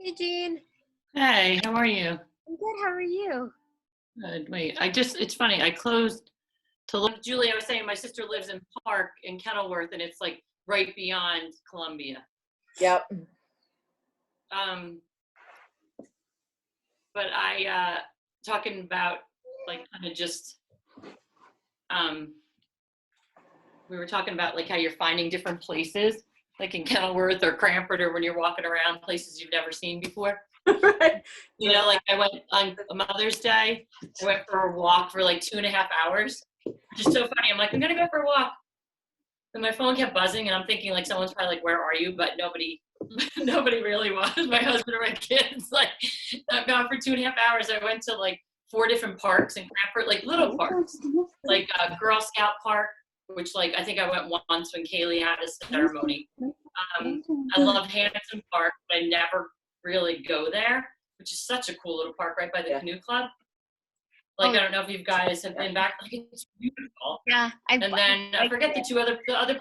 Hey, Jean. Hey, how are you? I'm good. How are you? Good. Wait, it's funny. I closed to look. Julie, I was saying my sister lives in Park in Kenilworth, and it's like right beyond Columbia. Yep. Um, but talking about like kind of just, um, we were talking about like how you're finding different places, like in Kenilworth or Cranford, or when you're walking around places you've never seen before. Right. You know, like I went on Mother's Day, I went for a walk for like 2.5 hours. Which is so funny. I'm like, I'm gonna go for a walk. And my phone kept buzzing, and I'm thinking like someone's probably like, "Where are you?" But nobody, nobody really was. My husband or my kids. Like, I've gone for 2.5 hours. I went to like 4 different parks in Cranford, like little parks, like Girl Scout Park, which like I think I went once when Kaylee had a ceremony. I love Hanson Park, but I never really go there, which is such a cool little park right by the canoe club. Like, I don't know if you guys have been back. Like, it's beautiful. Yeah, And then I forget the other.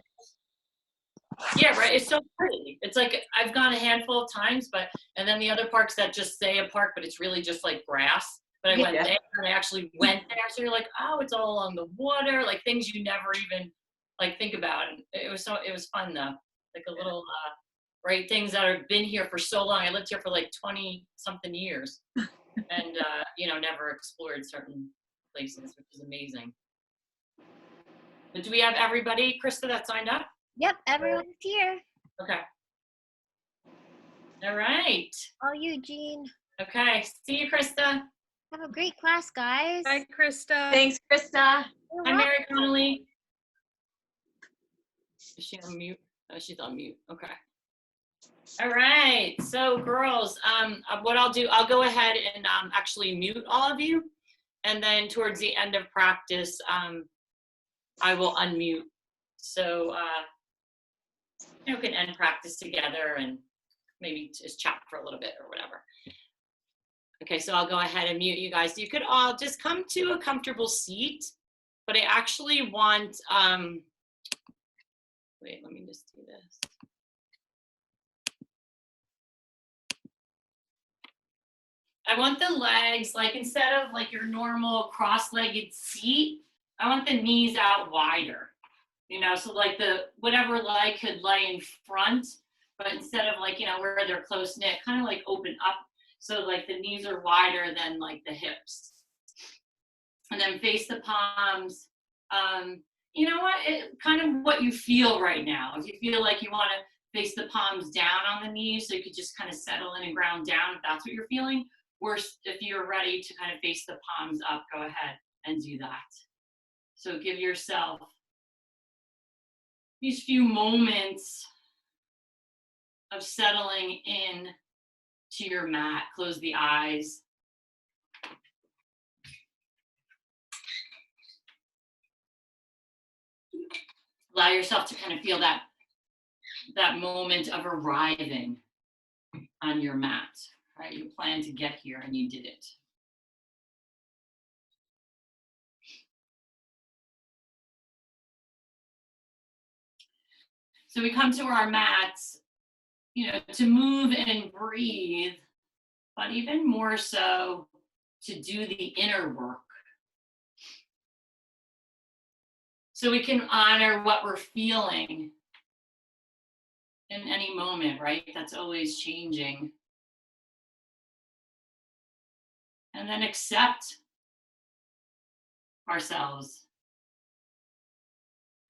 Yeah, right. It's so pretty. It's like I've gone a handful of times, and then the other parks that just say a park, but it's really just like grass. But I went there, and I actually went there. So you're like, oh, it's all along the water, like things you never even like think about. And it was fun though. Like a little right, things that have been here for so long. I lived here for like 20 something years, and never explored certain places, which is amazing. But do we have everybody, Krista, that signed up? Yep, everyone's here. Okay. All right. All you, Jean. Okay. See you, Krista. Have a great class, guys. Hi, Krista. Thanks, Krista. Hi, Mary Connolly. Is she on mute? Oh, she's on mute. Okay. All right. So, girls, what I'll do, I'll go ahead and actually mute all of you. And then towards the end of practice, I will unmute. So, we can end practice together and maybe just chat for a little bit or whatever. Okay, so I'll go ahead and mute you guys. You could all just come to a comfortable seat, but I actually want, wait, let me just do this. I want the legs, like instead of like your normal cross-legged seat, I want the knees out wider. So like whatever leg could lay in front, but instead of like, where they're close knit, kind of like open up. So like the knees are wider than like the hips. And then face the palms. You know what, kind of what you feel right now. If you feel like you want to face the palms down on the knees, so you could just kind of settle in and ground down if that's what you're feeling. Or if you're ready to kind of face the palms up, go ahead and do that. So give yourself these few moments of settling in to your mat. Close the eyes. Allow yourself to kind of feel that moment of arriving on your mat, right? You planned to get here and you did it. So we come to our mats, to move and breathe, but even more so to do the inner work. So we can honor what we're feeling in any moment, right? That's always changing. And then accept ourselves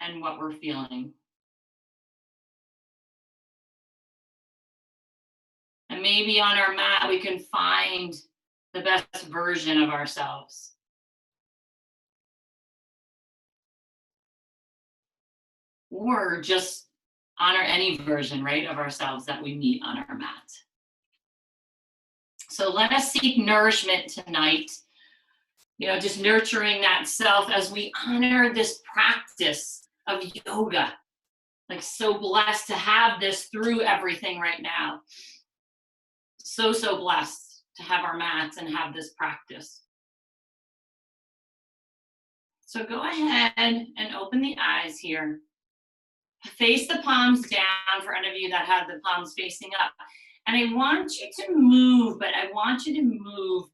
and what we're feeling. And maybe on our mat, we can find the best version of ourselves. Or just honor any version, right, of ourselves that we meet on our mat. So let us seek nourishment tonight, just nurturing that self as we honor this practice of yoga. Like, so blessed to have this through everything right now. So blessed to have our mats and have this practice. So go ahead and open the eyes here. Face the palms down for any of you that have the palms facing up. And I want you to move, but I want you to move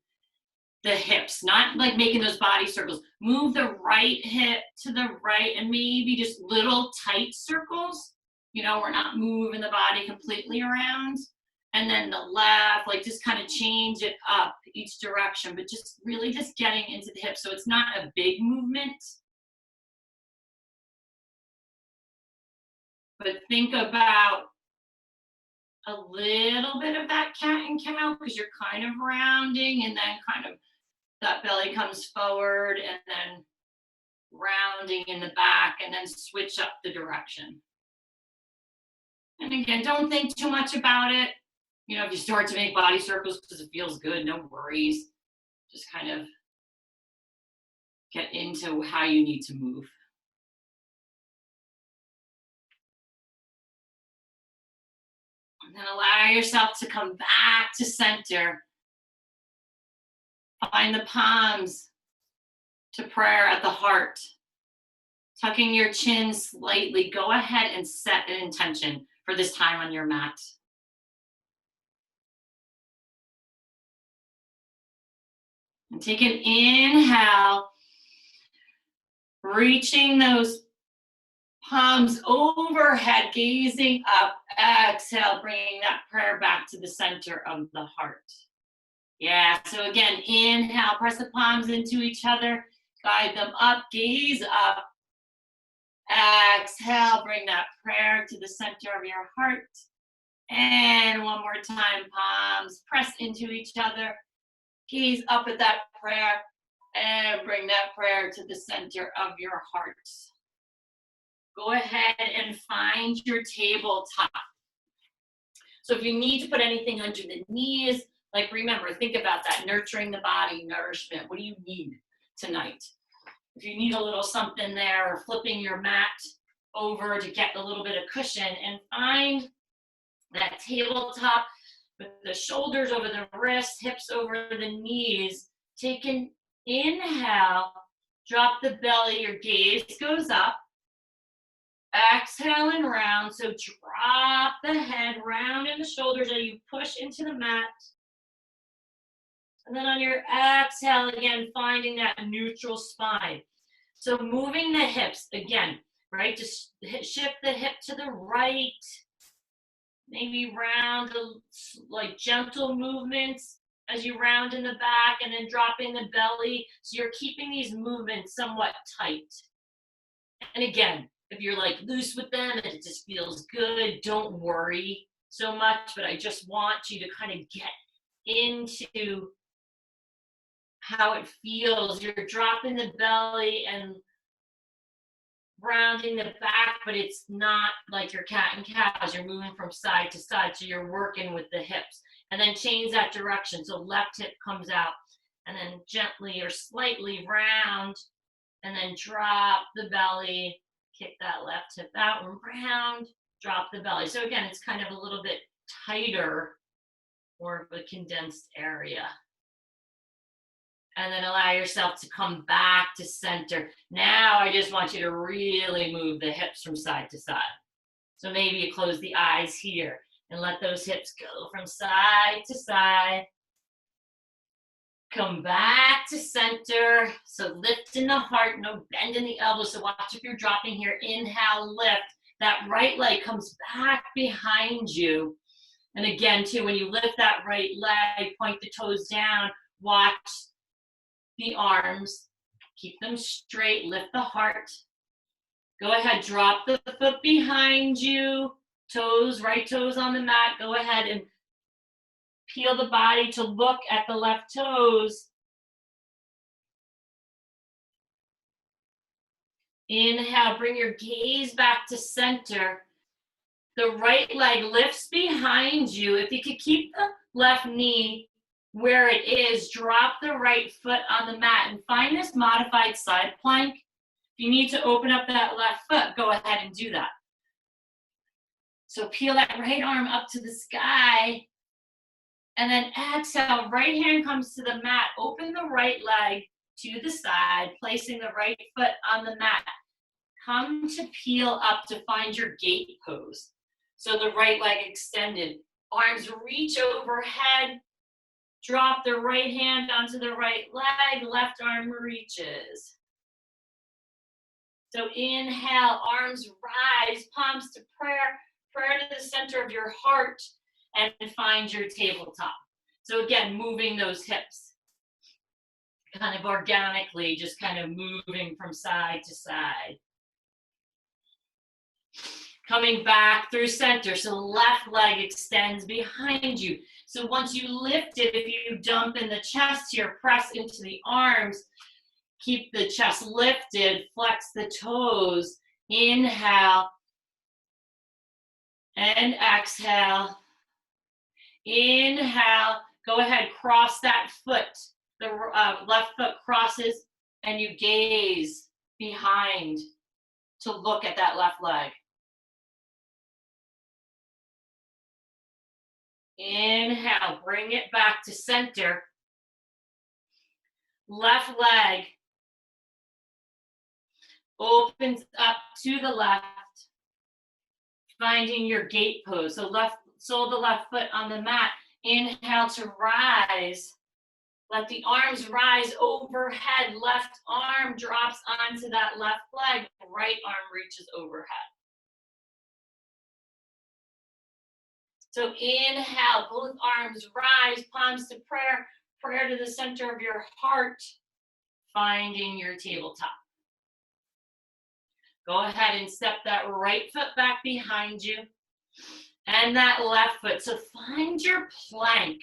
the hips, not like making those body circles. Move the right hip to the right and maybe just little tight circles. You know, we're not moving the body completely around. And then the left, like just kind of change it up each direction, but just really just getting into the hips. So it's not a big movement. But think about a little bit of that cat and cow because you're kind of rounding and then kind of that belly comes forward and then rounding in the back and then switch up the direction. And again, don't think too much about it. You know, if you start to make body circles because it feels good, no worries. Just kind of get into how you need to move. And then allow yourself to come back to center. Find the palms to prayer at the heart. Tucking your chin slightly. Go ahead and set an intention for this time on your mat. And take an inhale, reaching those palms overhead, gazing up. Exhale, bringing that prayer back to the center of the heart. Yeah, so again, inhale, press the palms into each other, guide them up, gaze up. Exhale, bring that prayer to the center of your heart. And one more time, palms press into each other, gaze up at that prayer, and bring that prayer to the center of your heart. Go ahead and find your tabletop. So if you need to put anything under the knees, like remember, think about that, nurturing the body, nourishment. What do you need tonight? If you need a little something there, or flipping your mat over to get a little bit of cushion, and find that tabletop with the shoulders over the wrists, hips over the knees. Take an inhale, drop the belly, your gaze goes up. Exhale and round, so drop the head, round in the shoulders as you push into the mat. And then on your exhale, again, finding that neutral spine. So moving the hips, again, right? Just shift the hip to the right. Maybe round, like gentle movements as you round in the back and then dropping the belly. So you're keeping these movements somewhat tight. And again, if you're like loose with them and it just feels good, don't worry so much, but I just want you to kind of get into how it feels. You're dropping the belly and rounding the back, but it's not like your cat and cows. You're moving from side to side, so you're working with the hips. And then change that direction. So left hip comes out, and then gently or slightly round, and then drop the belly, kick that left hip out and round, drop the belly. So again, it's kind of a little bit tighter, more of a condensed area. And then allow yourself to come back to center. Now I just want you to really move the hips from side to side. So maybe you close the eyes here and let those hips go from side to side. Come back to center. So lift in the heart, no bend in the elbows. So watch if you're dropping here. Inhale, lift. That right leg comes back behind you. And again, too, when you lift that right leg, point the toes down, watch the arms, keep them straight, lift the heart. Go ahead, drop the foot behind you, toes, right toes on the mat. Go ahead and peel the body to look at the left toes. Inhale, bring your gaze back to center. The right leg lifts behind you. If you could keep the left knee where it is, drop the right foot on the mat and find this modified side plank. If you need to open up that left foot, go ahead and do that. So peel that right arm up to the sky, and then exhale, right hand comes to the mat. Open the right leg to the side, placing the right foot on the mat. Come to peel up to find your gate pose. So the right leg extended. Arms reach overhead. Drop the right hand onto the right leg. Left arm reaches. So inhale, arms rise, palms to prayer. Prayer to the center of your heart, and find your tabletop. So again, moving those hips. Kind of organically, just kind of moving from side to side. Coming back through center, so left leg extends behind you. So once you lift it, if you dump in the chest here, press into the arms, keep the chest lifted, flex the toes, inhale, and exhale. Inhale, go ahead, cross that foot. The left foot crosses, and you gaze behind to look at that left leg. Inhale, bring it back to center. Left leg opens up to the left, finding your gate pose. So left sole of the left foot on the mat. Inhale to rise. Let the arms rise overhead. Left arm drops onto that left leg. Right arm reaches overhead. So inhale, both arms rise, palms to prayer. Prayer to the center of your heart, finding your tabletop. Go ahead and step that right foot back behind you and that left foot. So find your plank.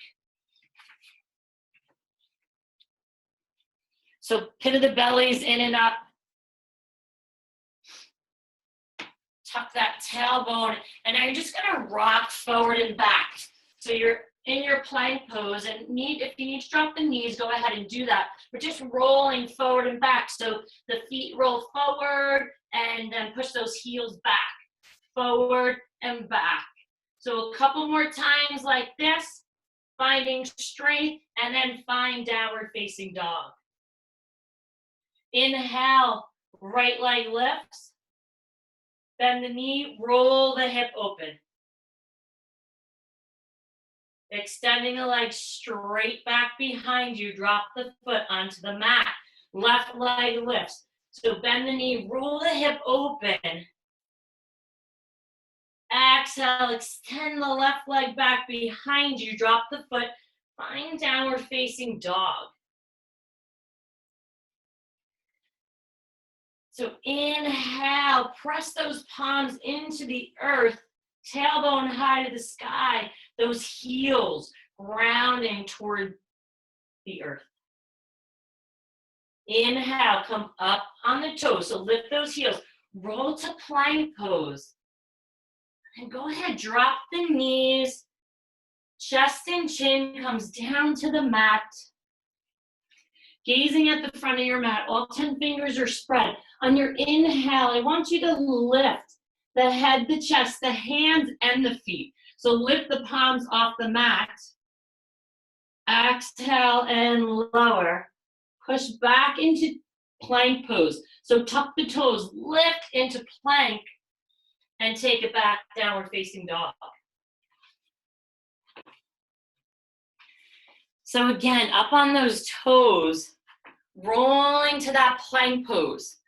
So pit of the belly's in and up. Tuck that tailbone, and now you're just gonna rock forward and back. So you're in your plank pose, and if you need to drop the knees, go ahead and do that. We're just rolling forward and back. So the feet roll forward, and then push those heels back. Forward and back. So a couple more times like this, finding strength, and then find downward facing dog. Inhale, right leg lifts. Bend the knee, roll the hip open. Extending the leg straight back behind you, drop the foot onto the mat. Left leg lifts. So bend the knee, roll the hip open. Exhale, extend the left leg back behind you, drop the foot, find downward facing dog. So inhale, press those palms into the earth, tailbone high to the sky, those heels grounding toward the earth. Inhale, come up on the toes, so lift those heels, roll to plank pose. And go ahead, drop the knees, chest and chin comes down to the mat. Gazing at the front of your mat, all 10 fingers are spread. On your inhale, I want you to lift the head, the chest, the hands, and the feet. So lift the palms off the mat. Exhale and lower. Push back into plank pose. So tuck the toes, lift into plank, and take it back, downward facing dog. So again, up on those toes, rolling to that plank pose.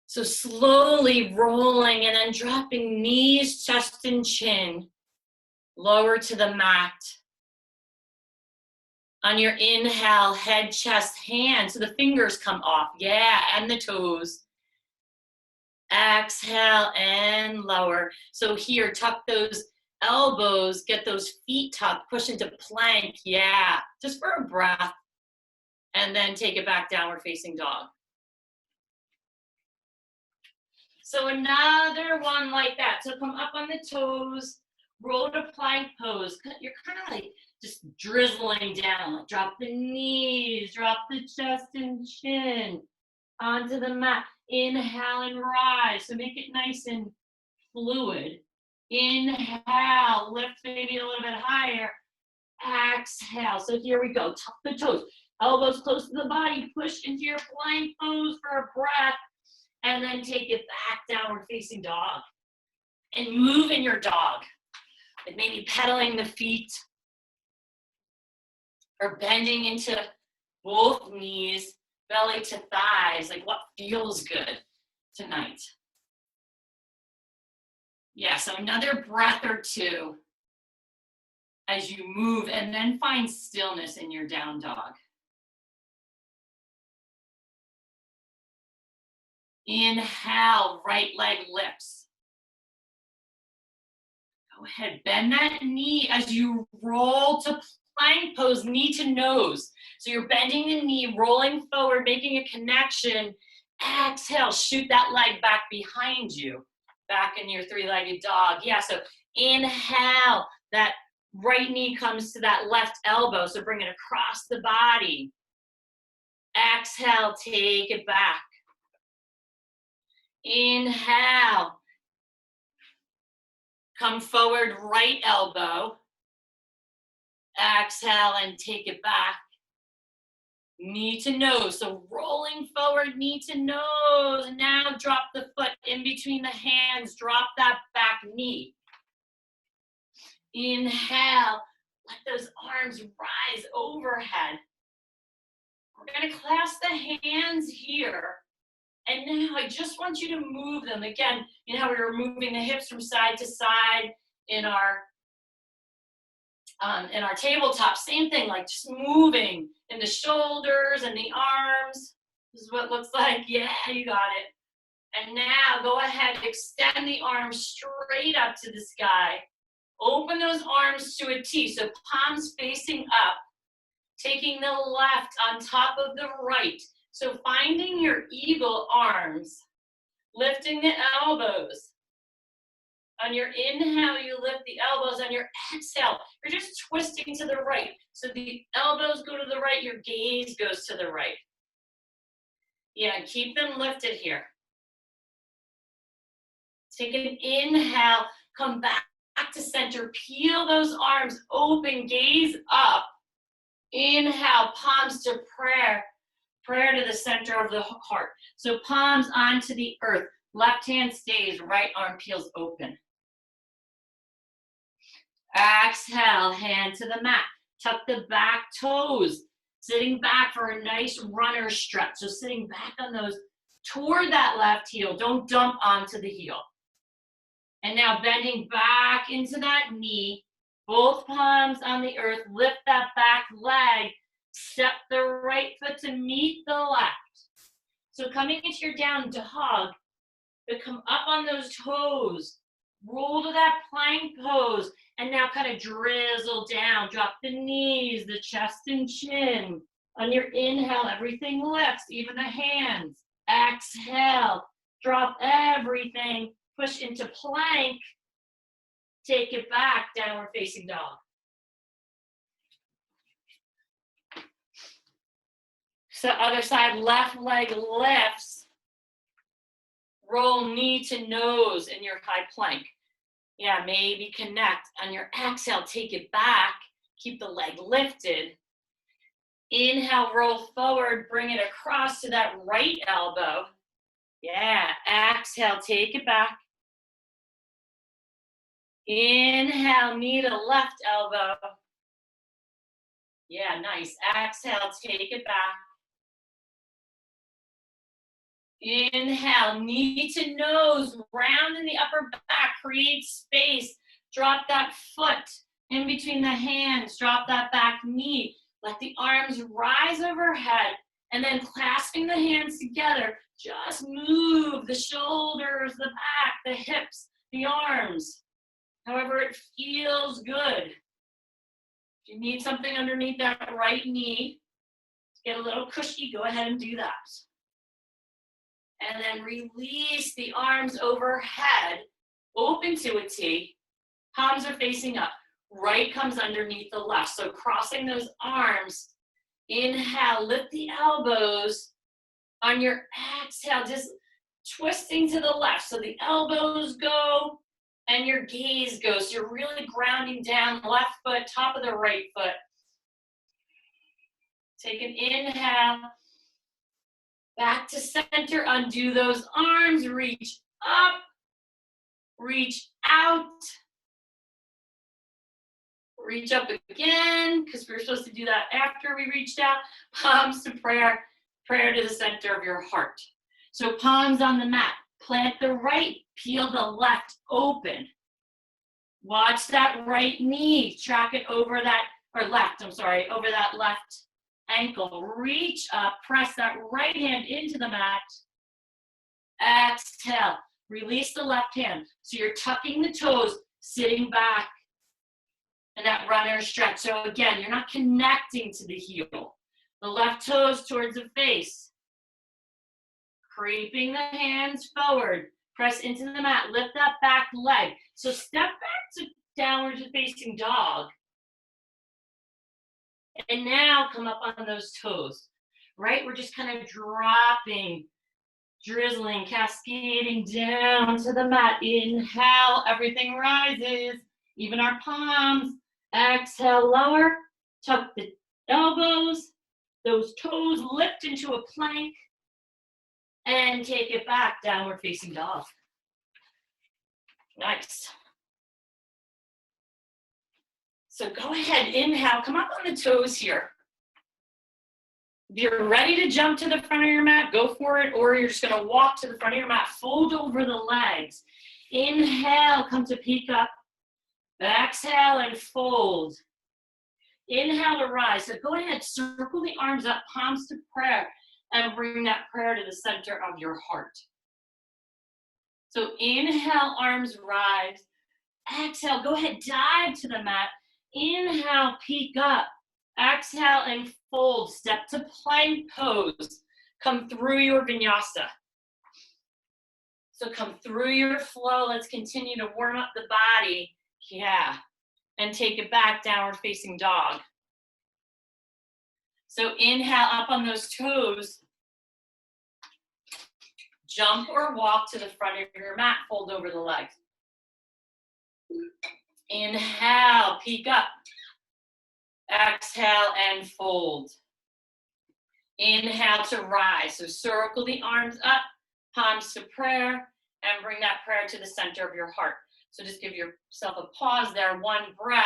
So slowly rolling and then dropping knees, chest, and chin, lower to the mat. On your inhale, head, chest, hands, so the fingers come off, yeah, and the toes. Exhale and lower. So here, tuck those elbows, get those feet tucked, push into plank, yeah, just for a breath. And then take it back, downward facing dog. So another one like that. So come up on the toes, roll to plank pose. You're kind of like just drizzling down. Drop the knees, drop the chest and chin onto the mat. Inhale and rise. So make it nice and fluid. Inhale, lift maybe a little bit higher. Exhale. So here we go. Tuck the toes. Elbows close to the body. Push into your plank pose for a breath. And then take it back, downward facing dog. And move in your dog. like maybe pedaling the feet or bending into both knees, belly to thighs, like what feels good tonight. Yeah, so another breath or two as you move, and then find stillness in your down dog. Inhale, right leg lifts. Go ahead, bend that knee as you roll to plank pose, knee to nose. So you're bending the knee, rolling forward, making a connection. Exhale, shoot that leg back behind you, back in your three-legged dog. Yeah, so inhale, that right knee comes to that left elbow, so bring it across the body. Exhale, take it back. Inhale, come forward, right elbow. Exhale and take it back. Knee to nose, so rolling forward, knee to nose. Now drop the foot in between the hands, drop that back knee. Inhale, let those arms rise overhead. We're gonna clasp the hands here. And now I just want you to move them. Again, you know how we were moving the hips from side to side in our tabletop, same thing, like just moving in the shoulders and the arms. This is what it looks like. Yeah, you got it. And now go ahead, extend the arms straight up to the sky. Open those arms to a T, so palms facing up, taking the left on top of the right. So finding your eagle arms, lifting the elbows. On your inhale, you lift the elbows. On your exhale, you're just twisting to the right. So the elbows go to the right, your gaze goes to the right. Yeah, keep them lifted here. Take an inhale, come back to center. Peel those arms open, gaze up. Inhale, palms to prayer. Prayer to the center of the heart. So palms onto the earth. Left hand stays, right arm peels open. Exhale, hand to the mat. Tuck the back toes. Sitting back for a nice runner stretch. So sitting back on those toward that left heel. Don't dump onto the heel. And now bending back into that knee. Both palms on the earth. Lift that back leg. Step the right foot to meet the left. So coming into your down dog, but come up on those toes. Roll to that plank pose. And now kind of drizzle down. Drop the knees, the chest and chin. On your inhale, everything lifts, even the hands. Exhale, drop everything. Push into plank. Take it back, downward facing dog. So other side, left leg lifts. Roll knee to nose in your high plank. Yeah, maybe connect. On your exhale, take it back. Keep the leg lifted. Inhale, roll forward, bring it across to that right elbow. Yeah, exhale, take it back. Inhale, knee to left elbow. Yeah, nice. Exhale, take it back. Inhale, knee to nose, round in the upper back, create space. Drop that foot in between the hands, drop that back knee. Let the arms rise overhead, and then clasping the hands together, just move the shoulders, the back, the hips, the arms, however it feels good. If you need something underneath that right knee, get a little cushy, go ahead and do that. And then release the arms overhead, open to a T. Palms are facing up. Right comes underneath the left. So crossing those arms. Inhale, lift the elbows. On your exhale, just twisting to the left. So the elbows go and your gaze goes. So you're really grounding down, left foot, top of the right foot. Take an inhale. Back to center, undo those arms, reach up, reach out. Reach up again, because we were supposed to do that after we reached out. Palms to prayer, prayer to the center of your heart. So palms on the mat. Plant the right, peel the left open. Watch that right knee, track it over that, or left, I'm sorry, over that left ankle. Reach up, press that right hand into the mat. Exhale, release the left hand. So you're tucking the toes, sitting back in that runner stretch. So again, you're not connecting to the heel. The left toes towards the face. Creeping the hands forward. Press into the mat, lift that back leg. So step back to downward facing dog. And now come up on those toes, right? We're just kind of dropping, drizzling, cascading down to the mat. Inhale, everything rises, even our palms. Exhale, lower, tuck the elbows, those toes lift into a plank, and take it back, downward facing dog. Nice. So go ahead, inhale, come up on the toes here. If you're ready to jump to the front of your mat, go for it, or you're just gonna walk to the front of your mat, fold over the legs. Inhale, come to peek up. Exhale and fold. Inhale to rise. So go ahead, circle the arms up, palms to prayer, and bring that prayer to the center of your heart. So inhale, arms rise. Exhale, go ahead, dive to the mat. Inhale, peek up. Exhale and fold. Step to plank pose. Come through your vinyasa. So come through your flow. Let's continue to warm up the body. Yeah. And take it back, downward facing dog. So inhale up on those toes. Jump or walk to the front of your mat, fold over the legs. Inhale, peek up. Exhale and fold. Inhale to rise. So circle the arms up, palms to prayer, and bring that prayer to the center of your heart. So just give yourself a pause there, one breath.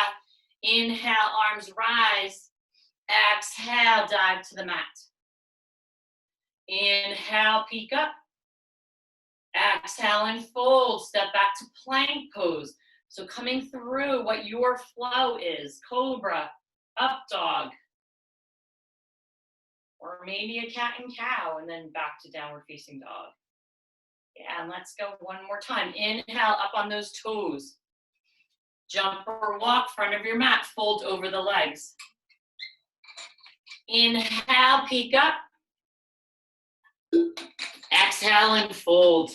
Inhale, arms rise. Exhale, dive to the mat. Inhale, peek up. Exhale and fold. Step back to plank pose. So coming through what your flow is, cobra, up dog, or maybe a cat and cow, and then back to downward facing dog. Yeah, and let's go one more time. Inhale, up on those toes. Jump or walk, front of your mat, fold over the legs. Inhale, peek up. Exhale and fold.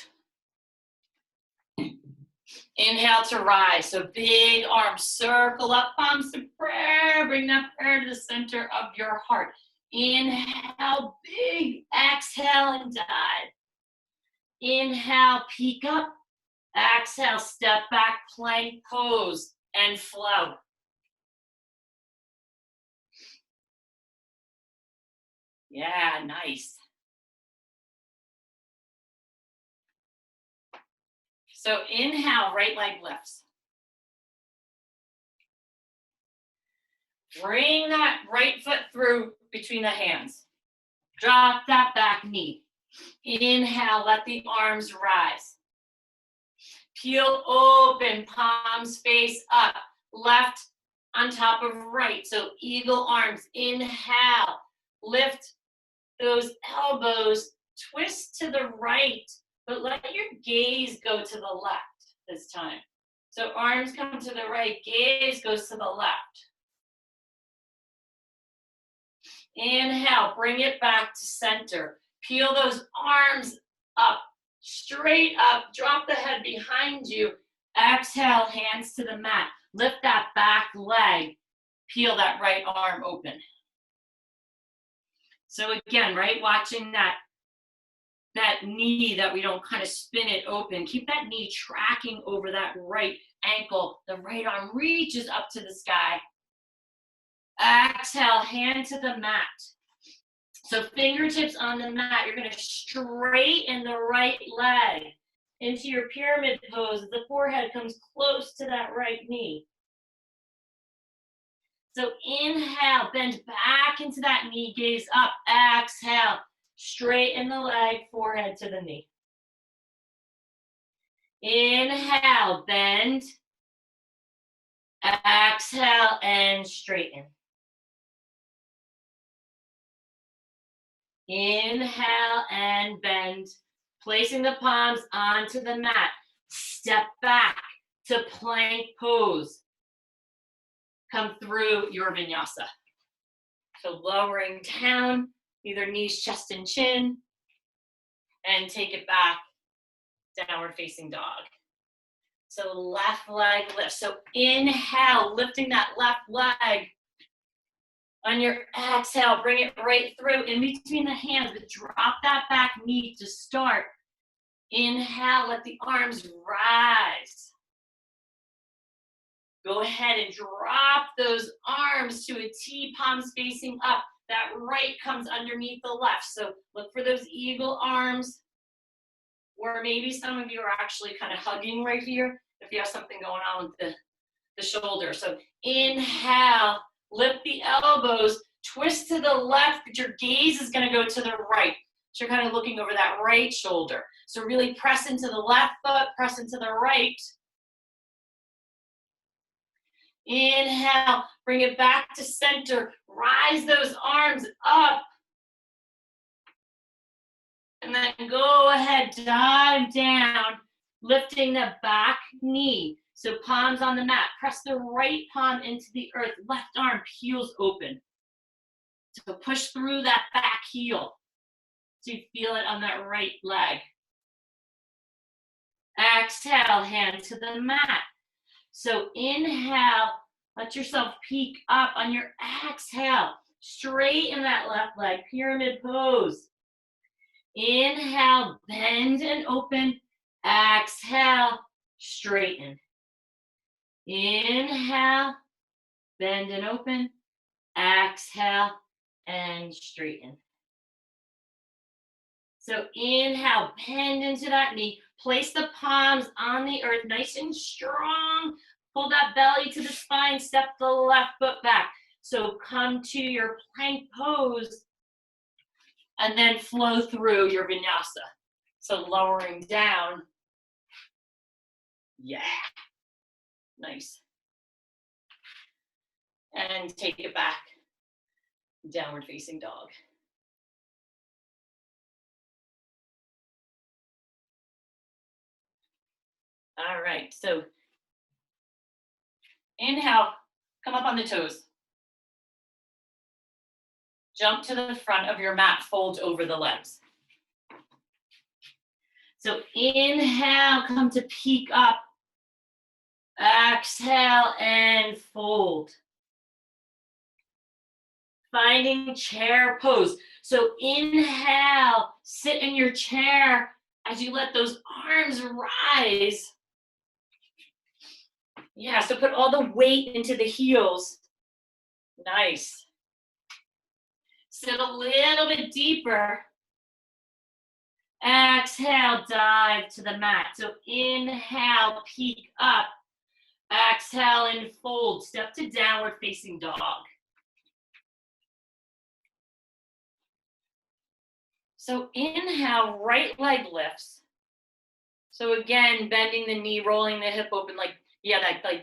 Inhale to rise. So big arms, circle up, palms to prayer. Bring that prayer to the center of your heart. Inhale, big. Exhale and dive. Inhale, peek up. Exhale, step back, plank pose, and flow. Yeah, nice. So inhale, right leg lifts. Bring that right foot through between the hands. Drop that back knee. Inhale, let the arms rise. Peel open, palms face up. Left on top of right. So eagle arms. Inhale, lift those elbows. Twist to the right, but let your gaze go to the left this time. So arms come to the right, gaze goes to the left. Inhale, bring it back to center. Peel those arms up, straight up, drop the head behind you. Exhale, hands to the mat. Lift that back leg, peel that right arm open. So again, right, watching that knee, that we don't kind of spin it open. Keep that knee tracking over that right ankle. The right arm reaches up to the sky. Exhale, hand to the mat. So fingertips on the mat. You're going to straighten the right leg into your pyramid pose. The forehead comes close to that right knee. So inhale, bend back into that knee, gaze up. Exhale, straighten the leg, forehead to the knee. Inhale, bend. Exhale and straighten. Inhale and bend, placing the palms onto the mat. Step back to plank pose. Come through your vinyasa. So lowering down, either knees, chest, and chin, and take it back, downward facing dog. So left leg lift. So inhale, lifting that left leg. On your exhale, bring it right through in between the hands, but drop that back knee to start. Inhale, let the arms rise. Go ahead and drop those arms to a T, palms facing up. That right comes underneath the left. So look for those eagle arms, or maybe some of you are actually kind of hugging right here if you have something going on with the shoulder. So inhale, lift the elbows, twist to the left, but your gaze is gonna go to the right. So you're kind of looking over that right shoulder. So really press into the left foot, press into the right. Inhale, bring it back to center. Rise those arms up. And then go ahead, dive down, lifting the back knee. So palms on the mat. Press the right palm into the earth. Left arm peels open. So push through that back heel. So you feel it on that right leg. Exhale, hand to the mat. So inhale, let yourself peek up. On your exhale, straighten that left leg, pyramid pose. Inhale, bend and open. Exhale, straighten. Inhale, bend and open. Exhale and straighten. So inhale, bend into that knee. Place the palms on the earth, nice and strong. Pull that belly to the spine, step the left foot back. So come to your plank pose and then flow through your vinyasa. So lowering down. Yeah, nice. And take it back, downward facing dog. All right, so inhale, come up on the toes. Jump to the front of your mat, fold over the legs. So inhale, come to peek up. Exhale and fold. Finding chair pose. So inhale, sit in your chair as you let those arms rise. Yeah, so put all the weight into the heels. Nice. Sit a little bit deeper. Exhale, dive to the mat. So inhale, peek up. Exhale and fold. Step to downward facing dog. So inhale, right leg lifts. So again, bending the knee, rolling the hip open, like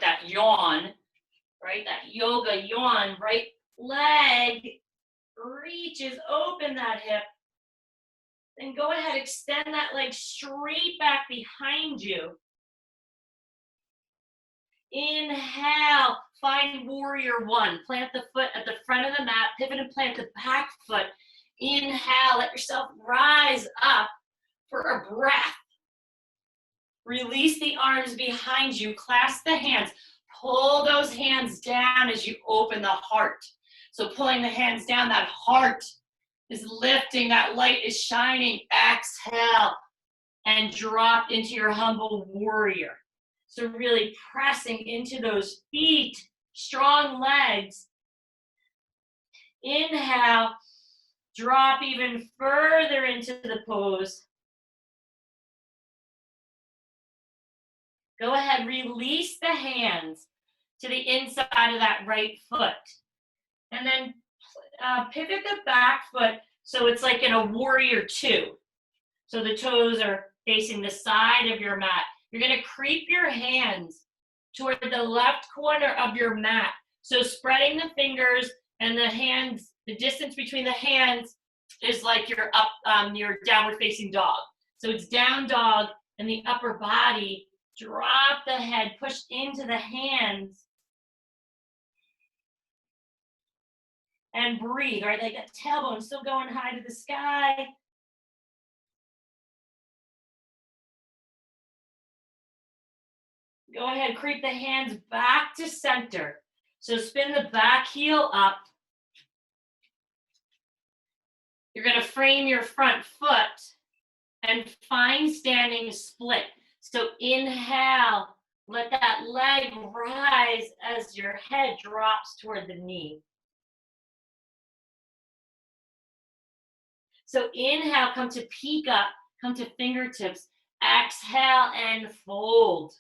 that yawn, right? That yoga yawn. Right leg reaches open that hip. Then go ahead, extend that leg straight back behind you. Inhale, find warrior one. Plant the foot at the front of the mat, pivot and plant the back foot. Inhale, let yourself rise up for a breath. Release the arms behind you, clasp the hands. Pull those hands down as you open the heart. So pulling the hands down, that heart is lifting, that light is shining. Exhale and drop into your humble warrior. So really pressing into those feet, strong legs. Inhale, drop even further into the pose. Go ahead, release the hands to the inside of that right foot. And then pivot the back foot so it's like in a warrior two. So the toes are facing the side of your mat. You're gonna creep your hands toward the left corner of your mat. So spreading the fingers and the hands, the distance between the hands is like your your downward facing dog. So it's down dog and the upper body, drop the head, push into the hands. And breathe, right? Like that tailbone still going high to the sky. Go ahead, creep the hands back to center. So spin the back heel up. You're gonna frame your front foot and find standing split. So inhale, let that leg rise as your head drops toward the knee. So inhale, come to peek up, come to fingertips. Exhale and fold.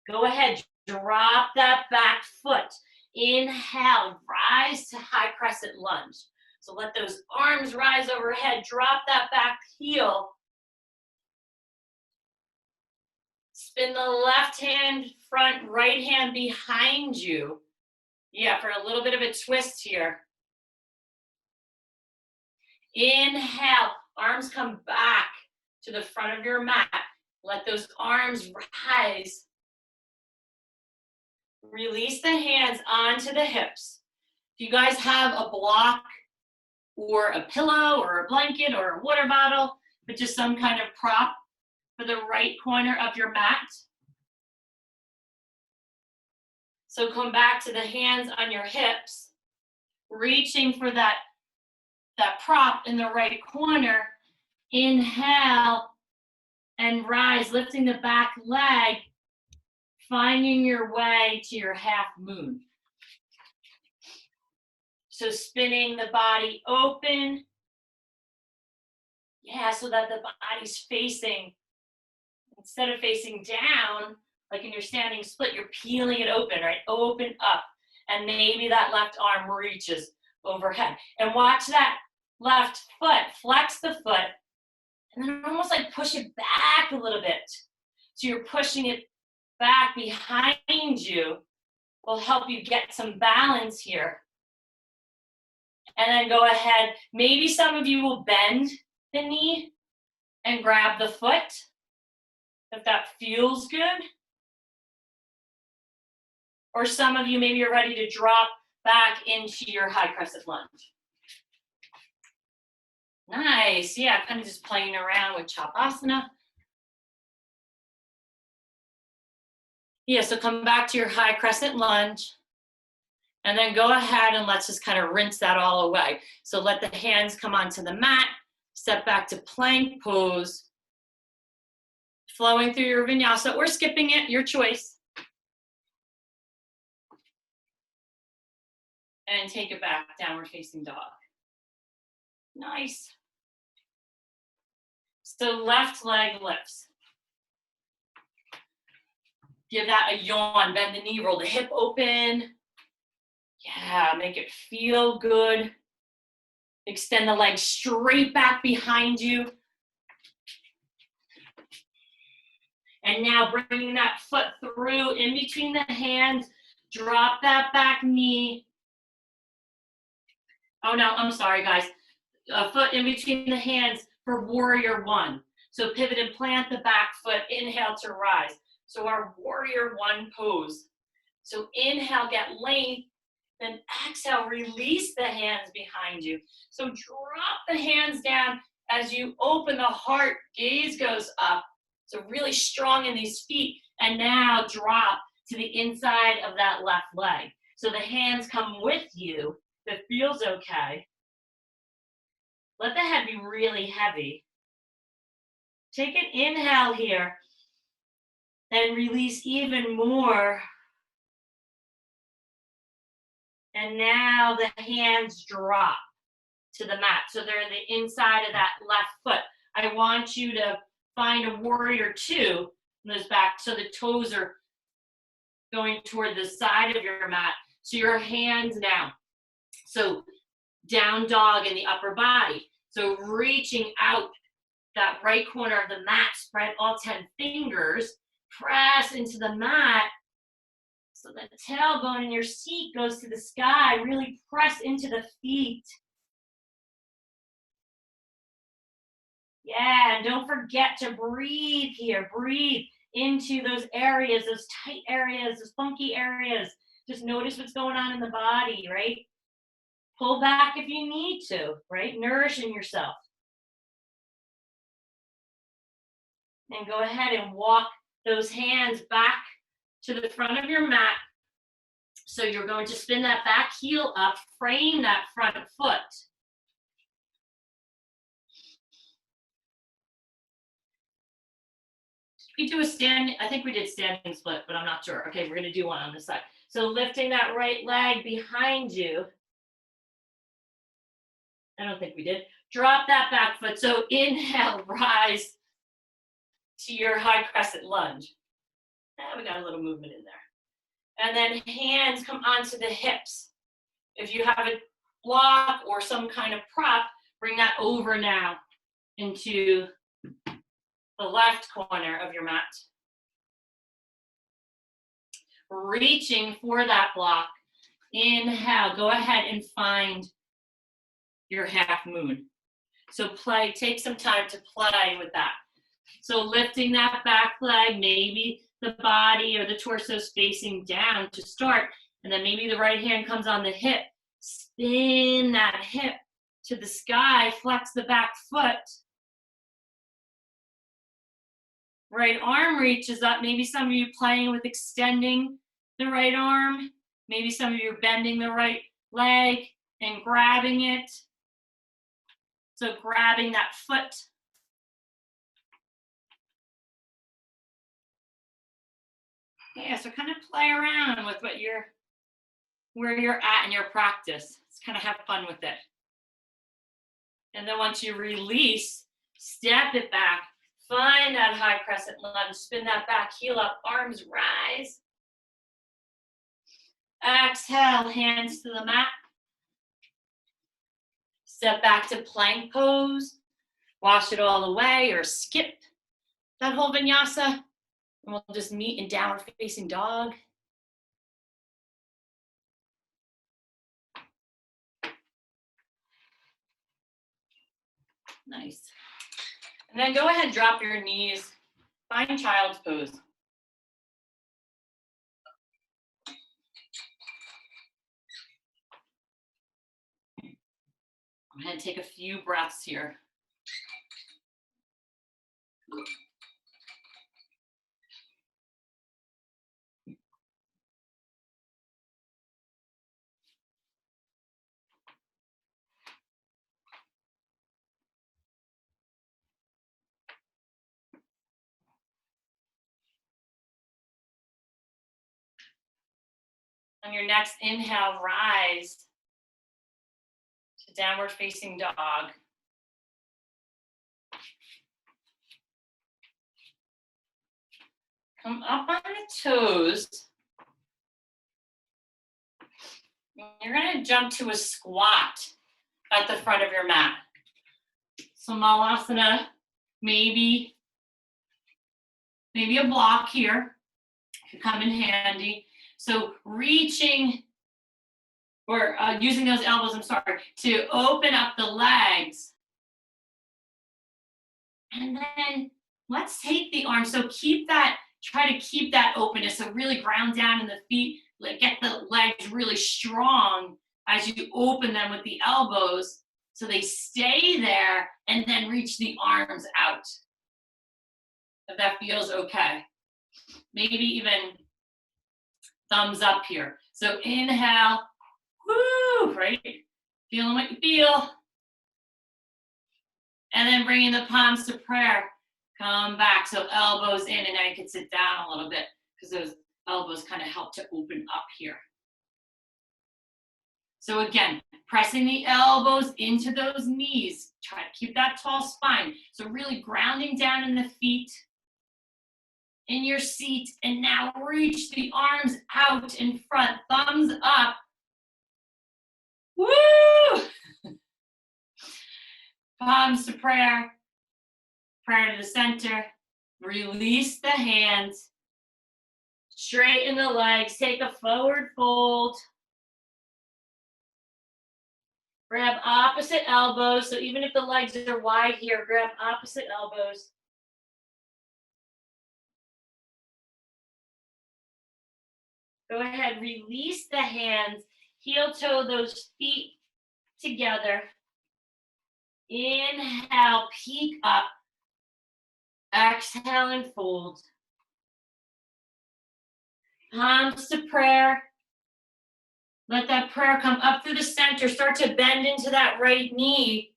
Go ahead, drop that back foot. Inhale, rise to high crescent lunge. So let those arms rise overhead, drop that back heel. Spin the left hand front, right hand behind you. Yeah, for a little bit of a twist here. Inhale, arms come back to the front of your mat. Let those arms rise. Release the hands onto the hips. If you guys have a block or a pillow or a blanket or a water bottle, but just some kind of prop for the right corner of your mat. So come back to the hands on your hips, reaching for that prop in the right corner. Inhale and rise, lifting the back leg, finding your way to your half moon. So spinning the body open. Yeah, so that the body's facing, instead of facing down, like in your standing split, you're peeling it open, right? Open up. And maybe that left arm reaches overhead. And watch that left foot, flex the foot, and then almost like push it back a little bit. So you're pushing it back behind you, will help you get some balance here. And then go ahead, maybe some of you will bend the knee and grab the foot, if that feels good. Or some of you, maybe you're ready to drop back into your high crescent lunge. Nice, yeah, kind of just playing around with Chapasana. Yeah, so come back to your high crescent lunge. And then go ahead and let's just kind of rinse that all away. So let the hands come onto the mat, step back to plank pose. Flowing through your vinyasa or skipping it, your choice. And take it back, downward facing dog. Nice. So left leg lifts. Give that a yawn, bend the knee, roll the hip open. Yeah, make it feel good. Extend the leg straight back behind you. And now bringing that foot through in between the hands. Drop that back knee. Oh no, I'm sorry guys. A foot in between the hands for warrior one. So pivot and plant the back foot, inhale to rise. So our warrior one pose. So inhale, get length, then exhale, release the hands behind you. So drop the hands down as you open the heart, gaze goes up. So really strong in these feet. And now drop to the inside of that left leg. So the hands come with you. That feels okay. Let the head be really heavy. Take an inhale here. Then release even more. And now the hands drop to the mat. So they're in the inside of that left foot. I want you to find a warrior two in those back so the toes are going toward the side of your mat. So your hands now. So down dog in the upper body. So reaching out that right corner of the mat, spread all 10 fingers, press into the mat. So the tailbone in your seat goes to the sky. Really press into the feet. Yeah, and don't forget to breathe here. Breathe into those areas, those tight areas, those funky areas. Just notice what's going on in the body, right? Pull back if you need to, right? Nourishing yourself. And go ahead and walk those hands back to the front of your mat. So you're going to spin that back heel up, frame that front foot. We do a stand, I think we did standing split, but I'm not sure. Okay, we're gonna do one on this side. So lifting that right leg behind you. I don't think we did. Drop that back foot. So inhale, rise to your high crescent lunge. We got a little movement in there. And then hands come onto the hips. If you have a block or some kind of prop, bring that over now into the left corner of your mat. Reaching for that block. Inhale, go ahead and find your half moon. So play, take some time to play with that. So lifting that back leg, maybe the body or the torso is facing down to start, and then maybe the right hand comes on the hip. Spin that hip to the sky, flex the back foot. Right arm reaches up. Maybe some of you playing with extending the right arm. Maybe some of you are bending the right leg and grabbing it. So grabbing that foot. Yeah, so kind of play around with where you're at in your practice. Let's kind of have fun with it. And then once you release, step it back. Find that high crescent lunge. Spin that back heel up. Arms rise. Exhale, hands to the mat. Step back to plank pose. Wash it all away or skip that whole vinyasa. And we'll just meet in downward facing dog. Nice. And then go ahead and drop your knees. Find child's pose. I'm going to take a few breaths here. On your next inhale, rise to downward facing dog. Come up on the toes. You're going to jump to a squat at the front of your mat. So Malasana, maybe a block here could come in handy. So reaching or using those elbows, to open up the legs. And then let's take the arms. So try to keep that openness. So really ground down in the feet, get the legs really strong as you open them with the elbows so they stay there, and then reach the arms out. If that feels okay. Maybe even thumbs up here. So inhale, woo, right? Feeling what you feel. And then bringing the palms to prayer. Come back, so elbows in, and now you can sit down a little bit because those elbows kind of help to open up here. So again, pressing the elbows into those knees. Try to keep that tall spine. So really grounding down in the feet. in your seat, and now reach the arms out in front, thumbs up. Woo! Palms to prayer, prayer to the center. Release the hands, straighten the legs, take a forward fold. Grab opposite elbows, so even if the legs are wide here, grab opposite elbows. Go ahead, release the hands, heel toe those feet together. Inhale, peek up. Exhale and fold. Palms to prayer. Let that prayer come up through the center. Start to bend into that right knee.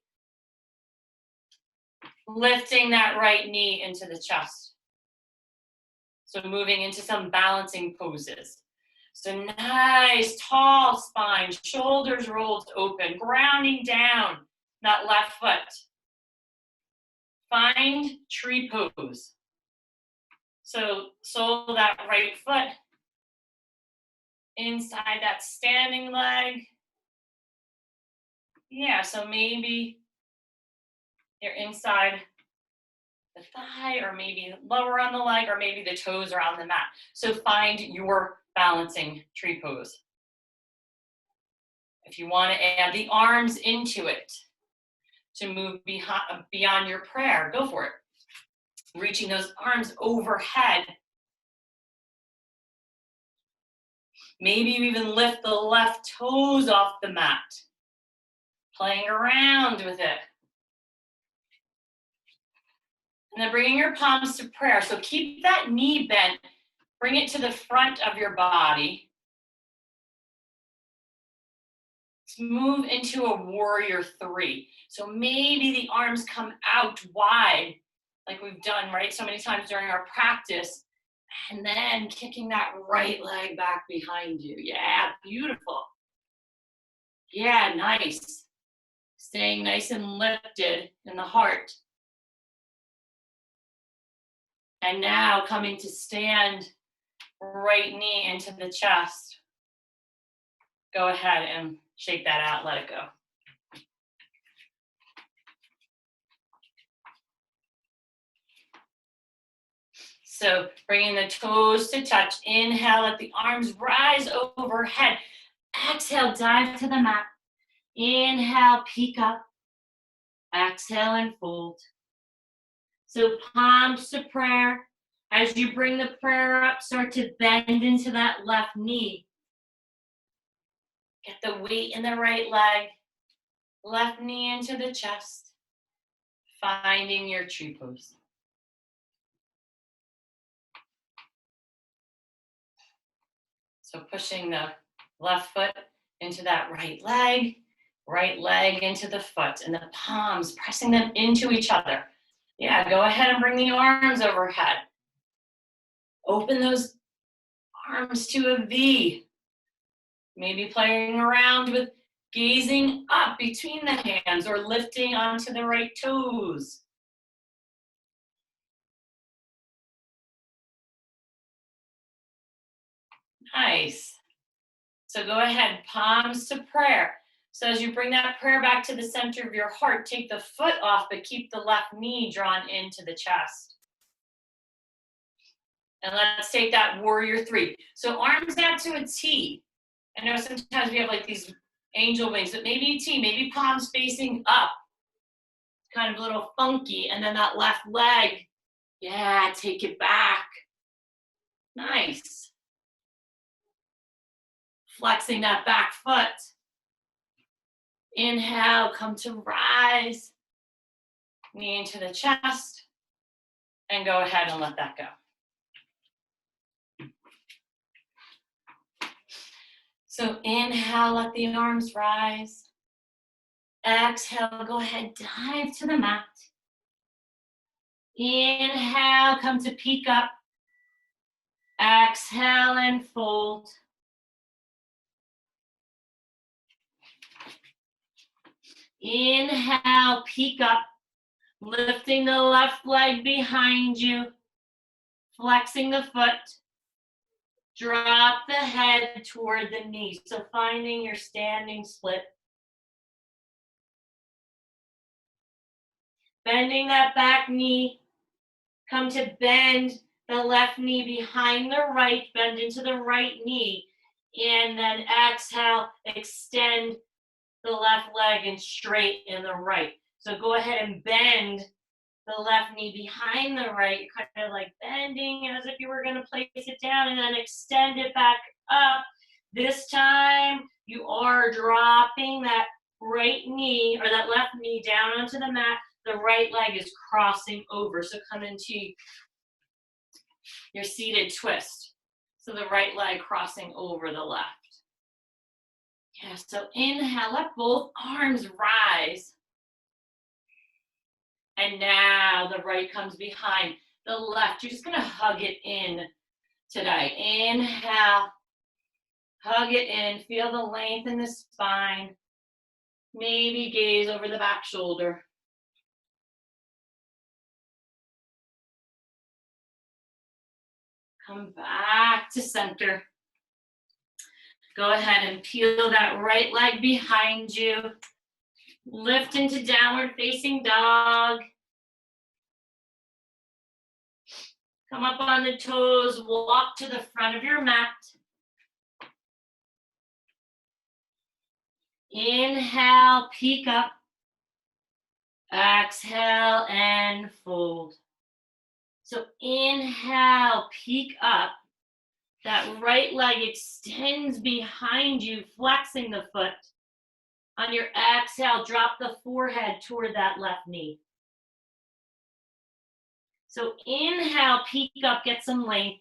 Lifting that right knee into the chest. So moving into some balancing poses. So nice, tall spine, shoulders rolled open, grounding down that left foot. Find tree pose. So sole that right foot inside that standing leg. Yeah, so maybe you're inside the thigh, or maybe lower on the leg, or maybe the toes are on the mat. So find your balancing tree pose. If you want to add the arms into it to move beyond your prayer, go for it. Reaching those arms overhead. Maybe you even lift the left toes off the mat. Playing around with it. And then bringing your palms to prayer. So keep that knee bent. Bring it to the front of your body. Let's move into a warrior three. So maybe the arms come out wide, like we've done, right, so many times during our practice. And then kicking that right leg back behind you. Yeah, beautiful. Yeah, nice. Staying nice and lifted in the heart. And now coming to stand, right knee into the chest. Go ahead and shake that out, let it go. So bringing the toes to touch. Inhale, let the arms rise overhead. Exhale, dive to the mat. Inhale, peek up. Exhale and fold. So palms to prayer. As you bring the prayer up, start to bend into that left knee. Get the weight in the right leg. Left knee into the chest. Finding your tree pose. So pushing the left foot into that right leg into the foot, and the palms pressing them into each other. Yeah, go ahead and bring the arms overhead. Open those arms to a V. Maybe playing around with gazing up between the hands or lifting onto the right toes. Nice. So go ahead, palms to prayer. So as you bring that prayer back to the center of your heart, take the foot off, but keep the left knee drawn into the chest. And let's take that warrior three. So arms out to a T. I know sometimes we have like these angel wings, but maybe a T, maybe palms facing up. Kind of a little funky. And then that left leg, yeah, take it back. Nice. Flexing that back foot. Inhale, come to rise. Knee into the chest. And go ahead and let that go. So inhale, let the arms rise. Exhale, go ahead, dive to the mat. Inhale, come to peek up. Exhale and fold. Inhale, peek up, lifting the left leg behind you. Flexing the foot. Drop the head toward the knee. So finding your standing split. Bending that back knee. Come to bend the left knee behind the right. Bend into the right knee. And then exhale, extend the left leg and straighten the right. So go ahead and bend the left knee behind the right, kind of like bending as if you were going to place it down, and then extend it back up. This time you are dropping that right knee or that left knee down onto the mat. The right leg is crossing over. So come into your seated twist. So the right leg crossing over the left. Yeah, so inhale, let both arms rise. And now the right comes behind the left. You're just gonna hug it in today. Inhale, hug it in, feel the length in the spine. Maybe gaze over the back shoulder. Come back to center. Go ahead and peel that right leg behind you. Lift into downward facing dog. Come up on the toes, walk to the front of your mat. Inhale, peek up. Exhale and fold. So inhale, peek up. That right leg extends behind you, flexing the foot. On your exhale, drop the forehead toward that left knee. So inhale, peek up, get some length.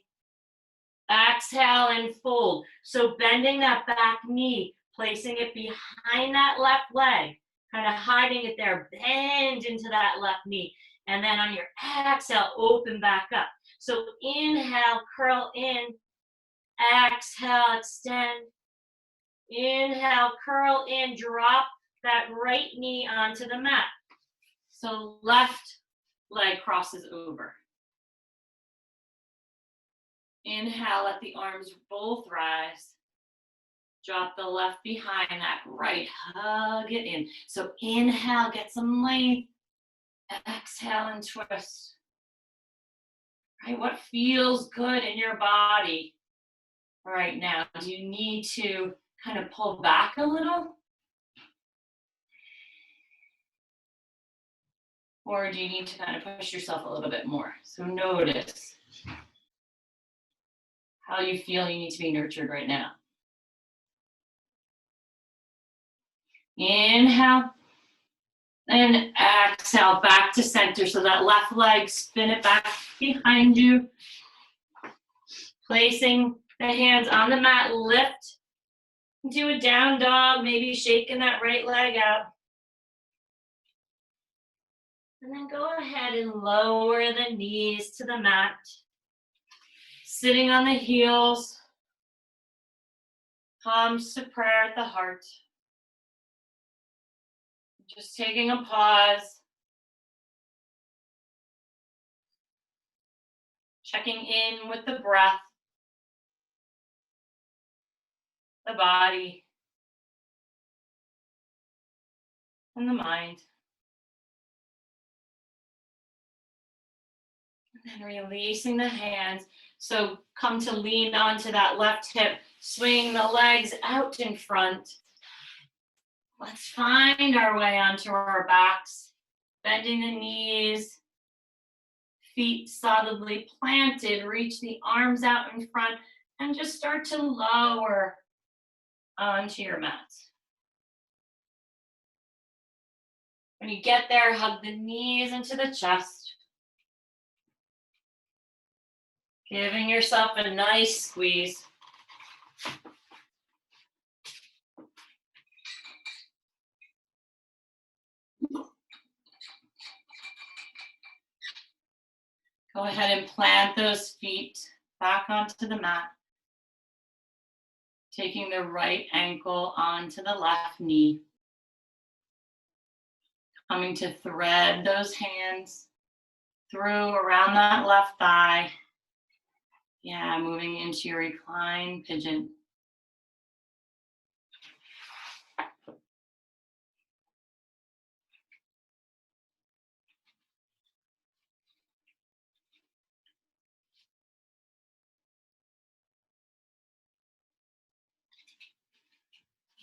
Exhale and fold. So bending that back knee, placing it behind that left leg, kind of hiding it there. Bend into that left knee. And then on your exhale, open back up. So inhale, curl in. Exhale, extend. Inhale, curl in, drop that right knee onto the mat. So left leg crosses over. Inhale, let the arms both rise. Drop the left behind that right, hug it in. So inhale, get some length. Exhale and twist. Right, what feels good in your body right now? Do you need to kind of pull back a little? Or do you need to kind of push yourself a little bit more? So notice how you feel you need to be nurtured right now. Inhale and exhale back to center. So that left leg, spin it back behind you. Placing the hands on the mat, lift into a down dog, maybe shaking that right leg out. And then go ahead and lower the knees to the mat. Sitting on the heels. Palms to prayer at the heart. Just taking a pause. Checking in with the breath. The body. And the mind. And then releasing the hands. So come to lean onto that left hip. Swing the legs out in front. Let's find our way onto our backs. Bending the knees. Feet solidly planted. Reach the arms out in front. And just start to lower onto your mat. When you get there, hug the knees into the chest. Giving yourself a nice squeeze. Go ahead and plant those feet back onto the mat. Taking the right ankle onto the left knee. Coming to thread those hands through around that left thigh. Yeah, moving into your reclined pigeon.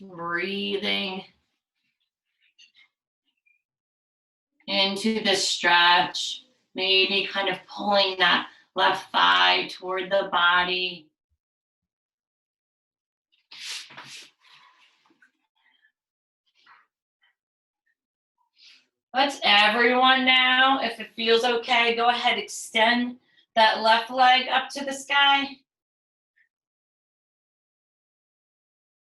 Breathing into the stretch, maybe kind of pulling that left thigh toward the body. Let's everyone now, if it feels okay, go ahead, extend that left leg up to the sky.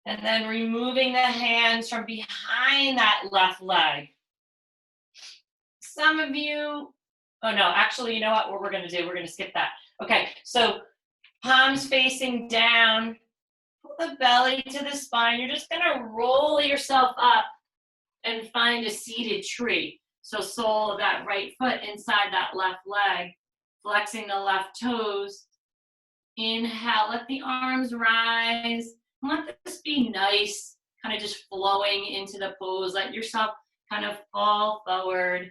And then removing the hands from behind that left leg. Some of you, oh no, actually, you know what we're gonna do? We're gonna skip that. Okay, so palms facing down, pull the belly to the spine. You're just gonna roll yourself up and find a seated tree. So sole of that right foot inside that left leg, flexing the left toes. Inhale, let the arms rise. Let this be nice, kind of just flowing into the pose. Let yourself kind of fall forward.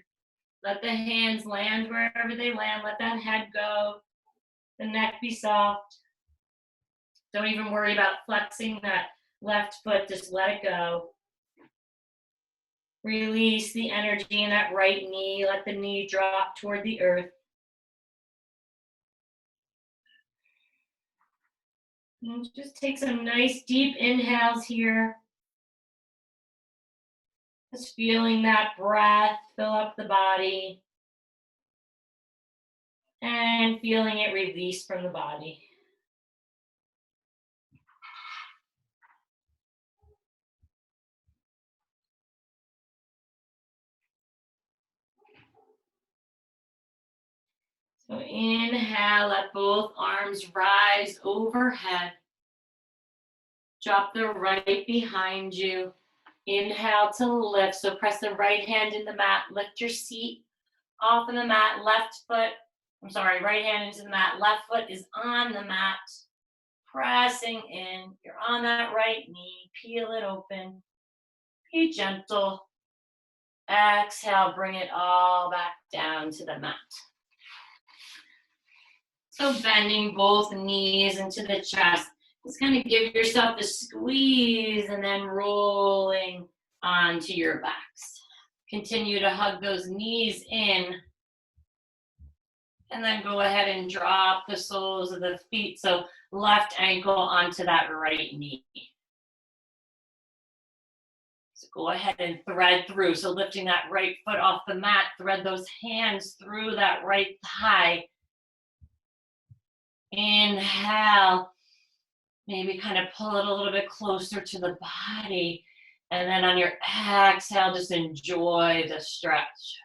Let the hands land wherever they land. Let that head go. The neck be soft. Don't even worry about flexing that left foot. Just let it go. Release the energy in that right knee. Let the knee drop toward the earth. And just take some nice deep inhales here. Just feeling that breath fill up the body. And feeling it release from the body. So inhale, let both arms rise overhead. Drop the right behind you. Inhale to lift. So press the right hand in the mat. Lift your seat off of the mat. Right hand into the mat. Left foot is on the mat. Pressing in. You're on that right knee. Peel it open. Be gentle. Exhale, bring it all back down to the mat. So bending both knees into the chest. Just kind of give yourself a squeeze and then rolling onto your backs. Continue to hug those knees in. And then go ahead and drop the soles of the feet. So left ankle onto that right knee. So go ahead and thread through. So lifting that right foot off the mat, thread those hands through that right thigh. Inhale. Maybe kind of pull it a little bit closer to the body. And then on your exhale, just enjoy the stretch.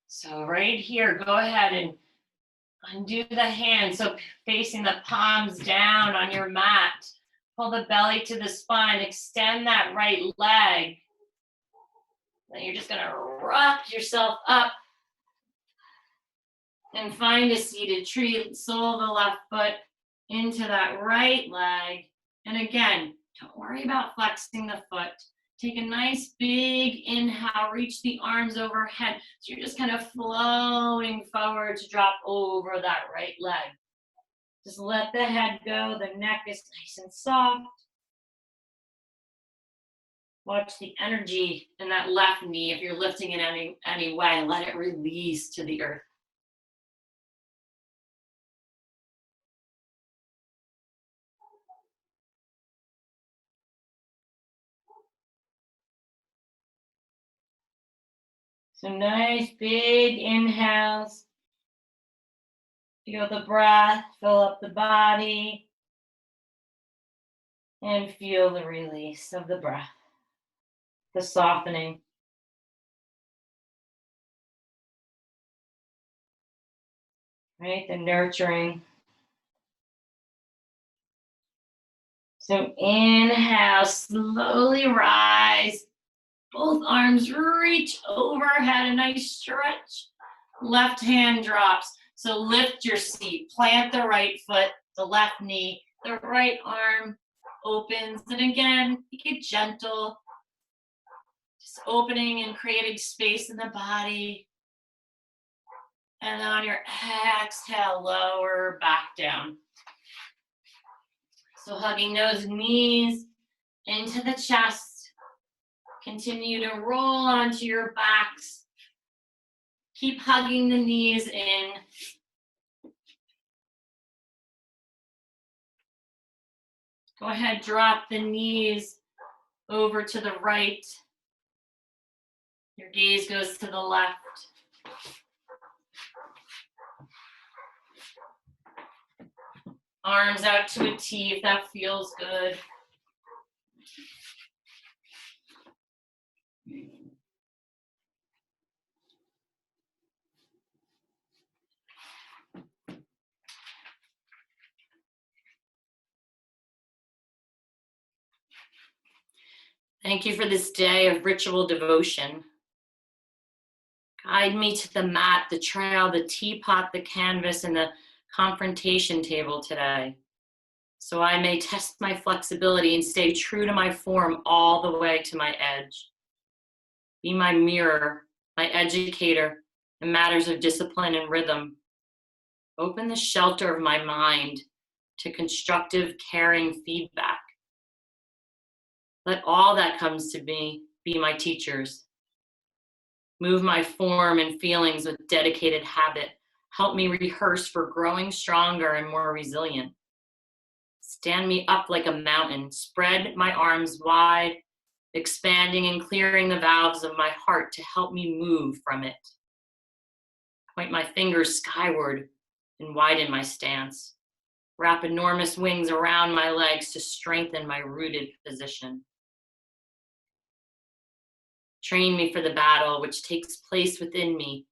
So right here, go ahead and undo the hands. So facing the palms down on your mat. Pull the belly to the spine. Extend that right leg. Then you're just going to rock yourself up and find a seated tree. Sole the left foot into that right leg. And again, don't worry about flexing the foot. Take a nice big inhale, reach the arms overhead. So you're just kind of flowing forward to drop over that right leg. Just let the head go. The neck is nice and soft. Watch the energy in that left knee. If you're lifting in any way, let it release to the earth. So nice big inhales. Feel the breath, fill up the body. And feel the release of the breath, the softening. Right, the nurturing. So inhale, slowly rise. Both arms reach overhead, a nice stretch. Left hand drops. So lift your seat, plant the right foot, the left knee, the right arm opens. And again, make it gentle. Just opening and creating space in the body. And then on your exhale, lower back down. So hugging those knees into the chest. Continue to roll onto your backs. Keep hugging the knees in. Go ahead, drop the knees over to the right. Your gaze goes to the left. Arms out to a T if that feels good. Thank you for this day of ritual devotion. Guide me to the mat, the trail, the teapot, the canvas, and the confrontation table today, so I may test my flexibility and stay true to my form all the way to my edge. Be my mirror, my educator in matters of discipline and rhythm. Open the shelter of my mind to constructive, caring feedback. Let all that comes to me be my teachers. Move my form and feelings with dedicated habit. Help me rehearse for growing stronger and more resilient. Stand me up like a mountain. Spread my arms wide, expanding and clearing the valves of my heart to help me move from it. Point my fingers skyward and widen my stance. Wrap enormous wings around my legs to strengthen my rooted position. Train me for the battle which takes place within me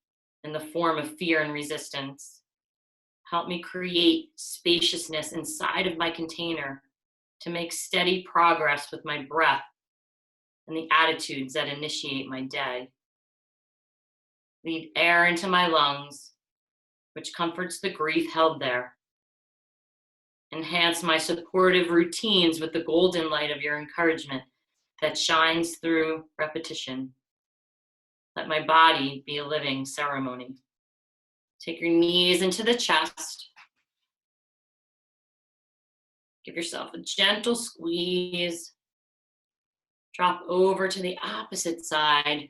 in the form of fear and resistance. Help me create spaciousness inside of my container to make steady progress with my breath and the attitudes that initiate my day. Lead air into my lungs, which comforts the grief held there. Enhance my supportive routines with the golden light of your encouragement that shines through repetition. Let my body be a living ceremony. Take your knees into the chest. Give yourself a gentle squeeze. Drop over to the opposite side.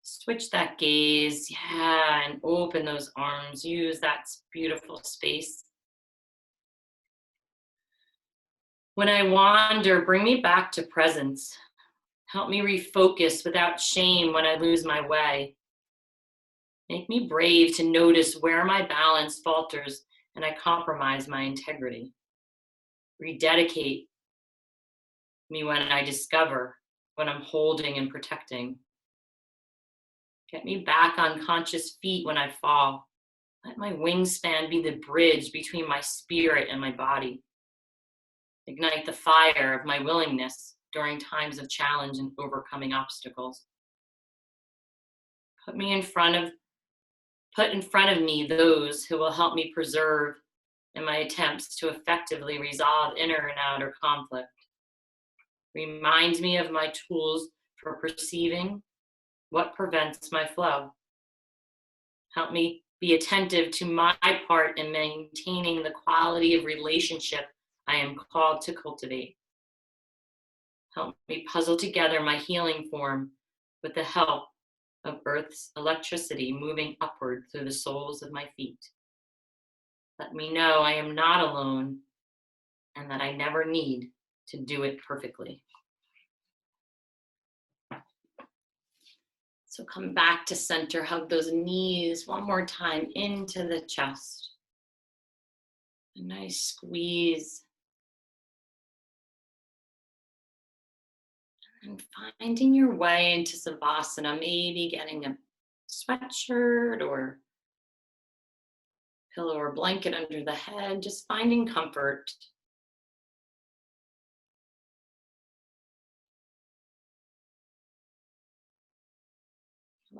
Switch that gaze, yeah, and open those arms. Use that beautiful space. When I wander, bring me back to presence. Help me refocus without shame when I lose my way. Make me brave to notice where my balance falters and I compromise my integrity. Rededicate me when I discover what I'm holding and protecting. Get me back on conscious feet when I fall. Let my wingspan be the bridge between my spirit and my body. Ignite the fire of my willingness during times of challenge and overcoming obstacles. Put in front of me those who will help me preserve in my attempts to effectively resolve inner and outer conflict. Remind me of my tools for perceiving what prevents my flow. Help me be attentive to my part in maintaining the quality of relationship I am called to cultivate. Help me puzzle together my healing form with the help of Earth's electricity moving upward through the soles of my feet. Let me know I am not alone and that I never need to do it perfectly. So come back to center, hug those knees one more time into the chest. A nice squeeze. And finding your way into Savasana, maybe getting a sweatshirt or pillow or blanket under the head, just finding comfort.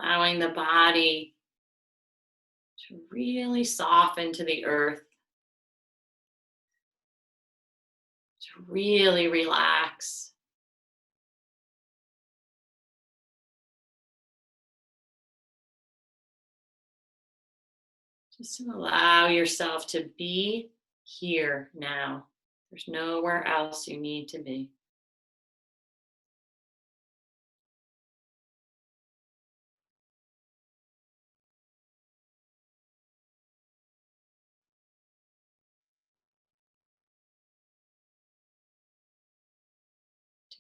allowing the body to really soften to the earth, to really relax. Just to allow yourself to be here now. There's nowhere else you need to be.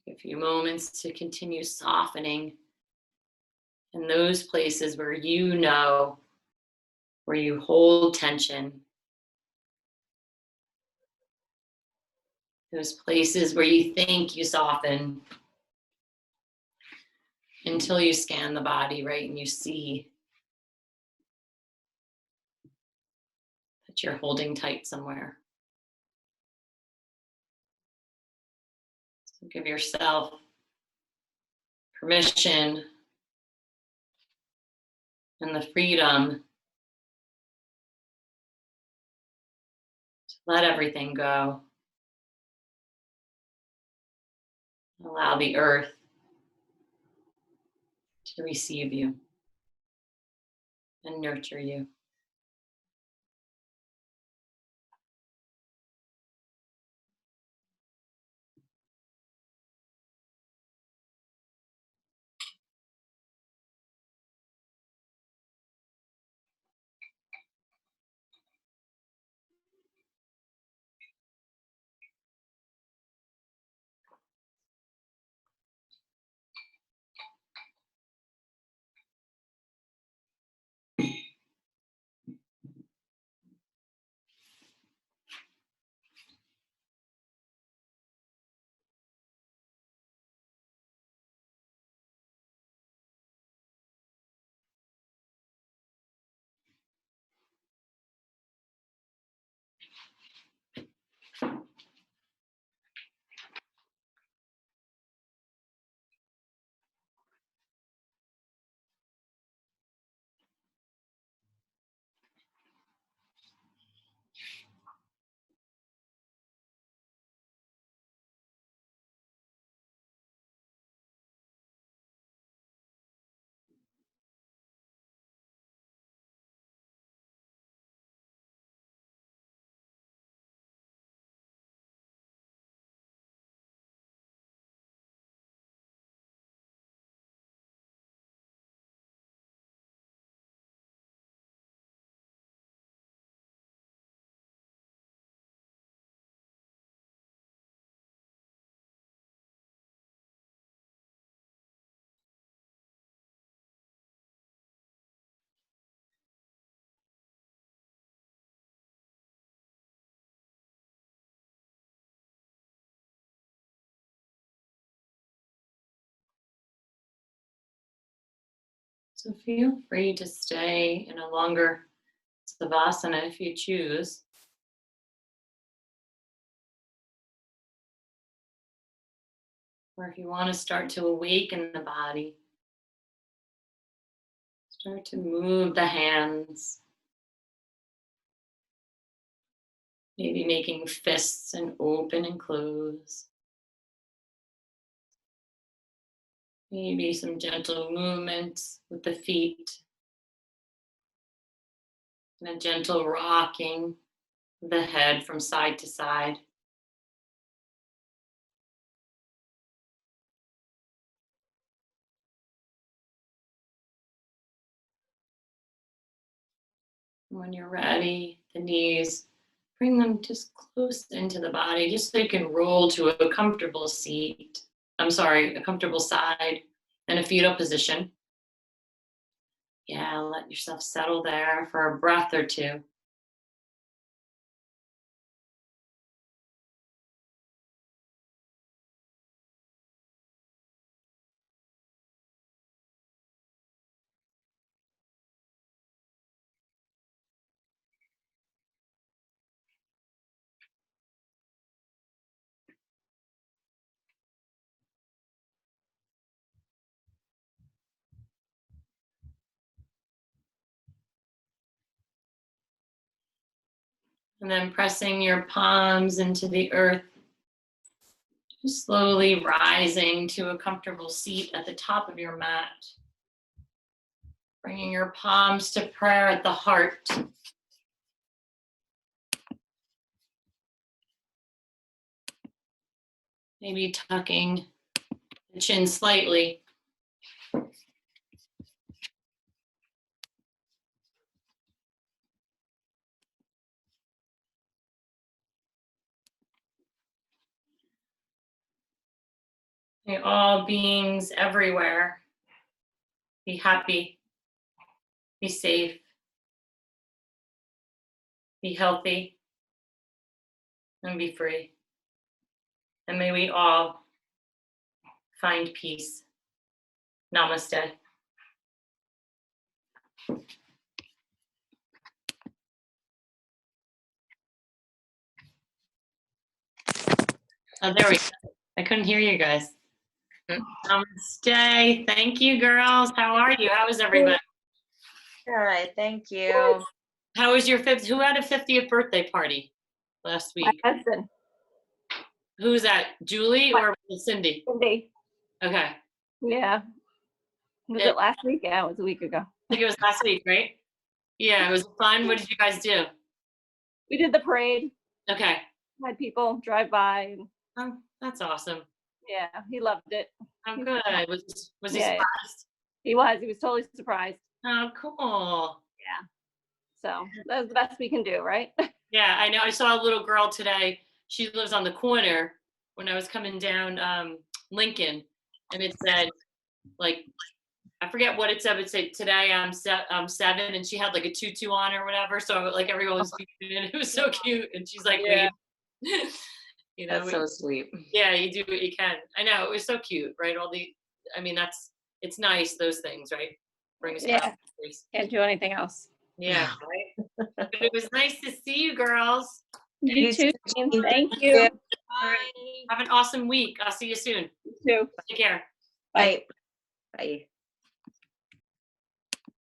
Take a few moments to continue softening in those places where you know, where you hold tension. Those places where you think you soften until you scan the body, right? And you see that you're holding tight somewhere. So give yourself permission and the freedom to let everything go. Allow the earth to receive you and nurture you. So feel free to stay in a longer Savasana if you choose. Or if you want to start to awaken the body, start to move the hands, maybe making fists and open and close. Maybe some gentle movements with the feet and a gentle rocking of the head from side to side. When you're ready, the knees, bring them just close into the body, just so you can roll to a comfortable seat. A comfortable side and a fetal position. Yeah, let yourself settle there for a breath or two. And then pressing your palms into the earth. Just slowly rising to a comfortable seat at the top of your mat. Bringing your palms to prayer at the heart. Maybe tucking the chin slightly. May all beings everywhere be happy, be safe, be healthy, and be free. And may we all find peace. Namaste. Oh, there we go. I couldn't hear you guys. Namaste. Thank you, girls. How are you? How is everybody? Good, thank you. How was your who had a 50th birthday party last week? My husband, Who's that? Julie or Cindy? Cindy. Okay. Yeah. Was Yeah. it last week? Yeah, it was a week ago. I think it was last week, right? Yeah, it was fun. What did you guys do? We did the parade, Okay. had people drive by. And, Oh, that's awesome. yeah, he loved it. Oh, good. Was he Yeah. surprised? He was totally surprised. Oh, cool. So that was the best we can do, right? Yeah, I know. I saw a little girl today. She lives on the corner when I was coming down Lincoln, and it said, like, I forget what it said, but it said, today I'm 7, and she had like a tutu on or whatever. So like everyone was beeping, and it was so cute. And she's like, Yeah. wait. You know, That's so sweet. yeah, you do what you can. I know, it was so cute, right? I mean, it's nice, those things, right? Bring us Yeah. happy. Can't do anything else. Yeah, right? But it was nice to see you girls. You You too. too. Jean. Thank you. Bye. Have an awesome week. I'll see you soon. You too. Take care. Bye. Bye.